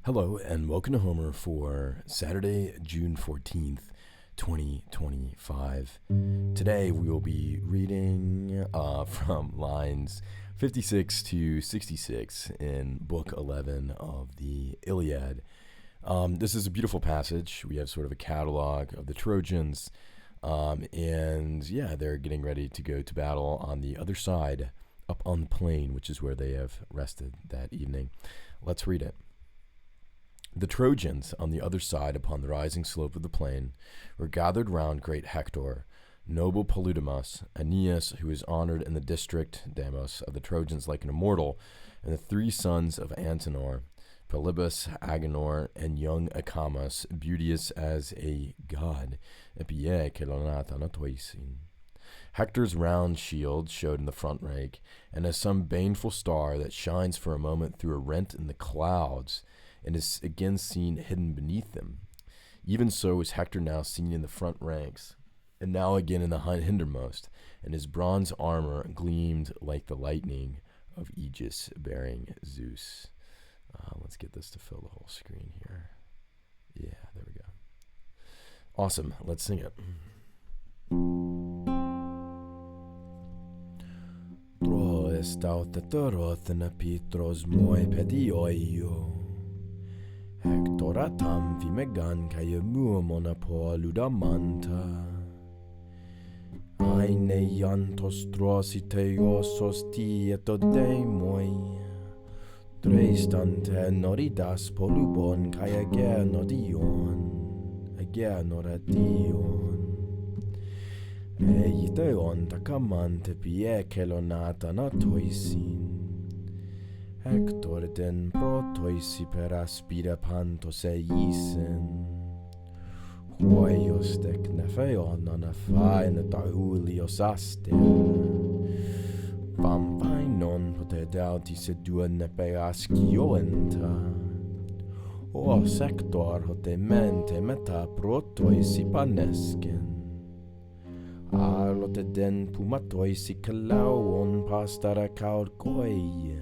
Hello and welcome to Homer for Saturday, June 14th, 2025. Today we will be reading from lines 56 to 66 in Book 11 of the Iliad. This is a beautiful passage. We have sort of a catalog of the Trojans, and they're getting ready to go to battle on the other side, up on the plain, which is where they have rested that evening. Let's read it. The Trojans, on the other side upon the rising slope of the plain, were gathered round great Hector, noble Polydamas, Aeneas, who is honored in the district, Deimos, of the Trojans like an immortal, and the three sons of Antenor, Polybus, Agenor, and young Acamas, beauteous as a god, Epie kelonathanatoisin. Hector's round shield showed in the front rank, and as some baneful star that shines for a moment through a rent in the clouds, and is again seen hidden beneath them. Even so was Hector now seen in the front ranks, and now again in the hindermost, and his bronze armor gleamed like the lightning of Aegis-bearing Zeus. Let's get this to fill the whole screen here. Yeah, there we go. Awesome. Let's sing it. Troes tautatorotna pitros moi pedioio. Hectoratam vimegan cae muomona poluda manta. Aine iantos trositeiosos tieto deimoi. Treistante noridas polubon cae agernodion. Eiteon tacamante pie celonata natoisin. Hector den protoisi per aspida pantos eisen. Huios dec nefeon anafain taulios aster. Pampainon potedauti sedua nepe ascioenta. O sector hote mente meta protoisi panesken. Alote den pumatoisi calauon pastara caurcoie.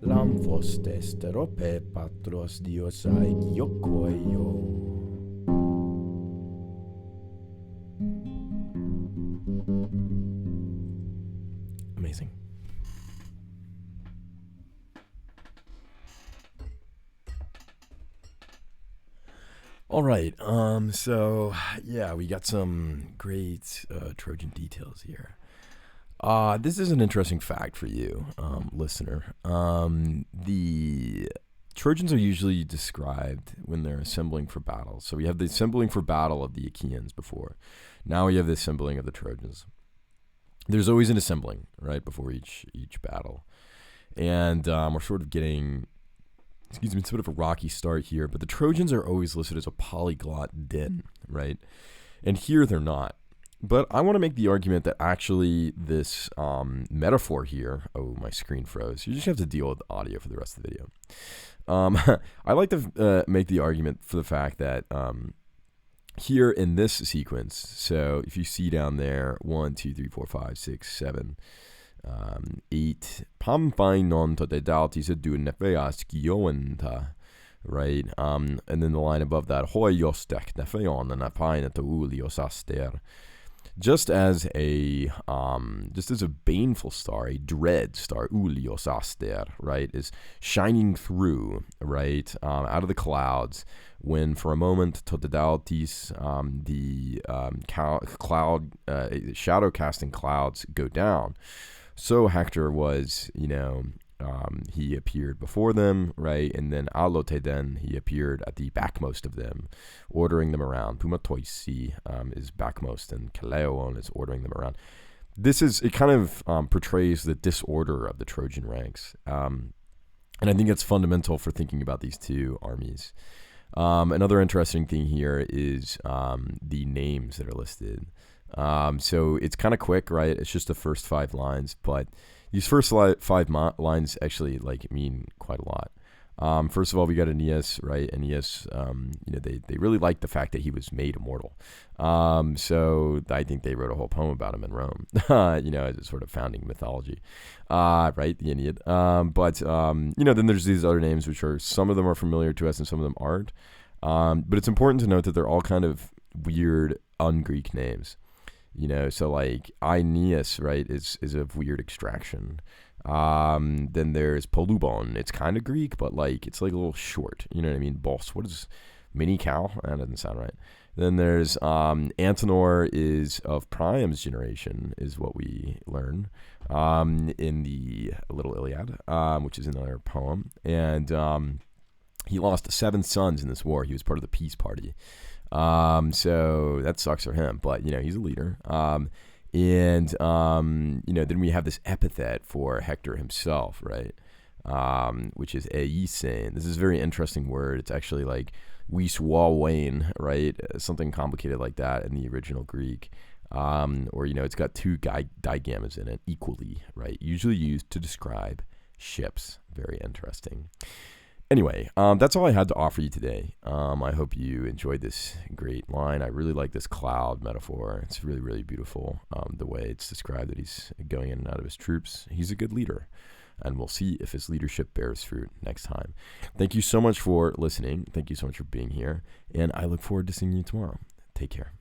Lamphos testerope patros dios aegiokoio. Amazing. All right. We got some great Trojan details here. This is an interesting fact for you, listener. The Trojans are usually described when they're assembling for battle. So we have the assembling for battle of the Achaeans before. Now we have the assembling of the Trojans. There's always an assembling, right, before each battle. And we're sort of getting, it's sort of a rocky start here, but the Trojans are always listed as a polyglot din, right? And here they're not. But I want to make the argument that actually this metaphor here, my screen froze. You just have to deal with the audio for the rest of the video. I like to make the argument for the fact that here in this sequence, so if you see down there, 1, 2, 3, 4, 5, 6, 7, 8, pampainon totedautis edu nefeas kioenta, right? And then the line above that, hoios dec nefeon anapain toulios aster. Just as a baneful star, a dread star, ulios aster, right, is shining through, right, out of the clouds, when for a moment totedautis, shadow casting clouds go down. So Hector was, he appeared before them, right? And then alote then, he appeared at the backmost of them, ordering them around. Pumatoisi is backmost, and Kaleon is ordering them around. It kind of portrays the disorder of the Trojan ranks. And I think it's fundamental for thinking about these two armies. Another interesting thing here is the names that are listed. So it's kind of quick, right? It's just the first 5 lines, but these first 5 lines actually mean quite a lot. First of all, we got Aeneas, right? Aeneas, they really liked the fact that he was made immortal. So I think they wrote a whole poem about him in Rome, as a sort of founding mythology, right? The Iliad. Then there's these other names, which are, some of them are familiar to us and some of them aren't. But it's important to note that they're all kind of weird, un-Greek names. So like Aeneas, right, is of weird extraction. Then there's Polubon. It's kind of Greek, but like it's like a little short. You know what I mean? Boss. What is mini cow? That doesn't sound right. Then there's Antenor is of Priam's generation, is what we learn in the Little Iliad, which is another poem. And he lost 7 sons in this war. He was part of the peace party. So that sucks for him, but he's a leader. Then we have this epithet for Hector himself, right? Which is Eisein. This is a very interesting word. It's actually like Wiswawain, right? Something complicated like that in the original Greek. It's got 2 digammas in it equally, right? Usually used to describe ships. Very interesting. Anyway, that's all I had to offer you today. I hope you enjoyed this great line. I really like this cloud metaphor. It's really, really beautiful, the way it's described that he's going in and out of his troops. He's a good leader, and we'll see if his leadership bears fruit next time. Thank you so much for listening. Thank you so much for being here, and I look forward to seeing you tomorrow. Take care.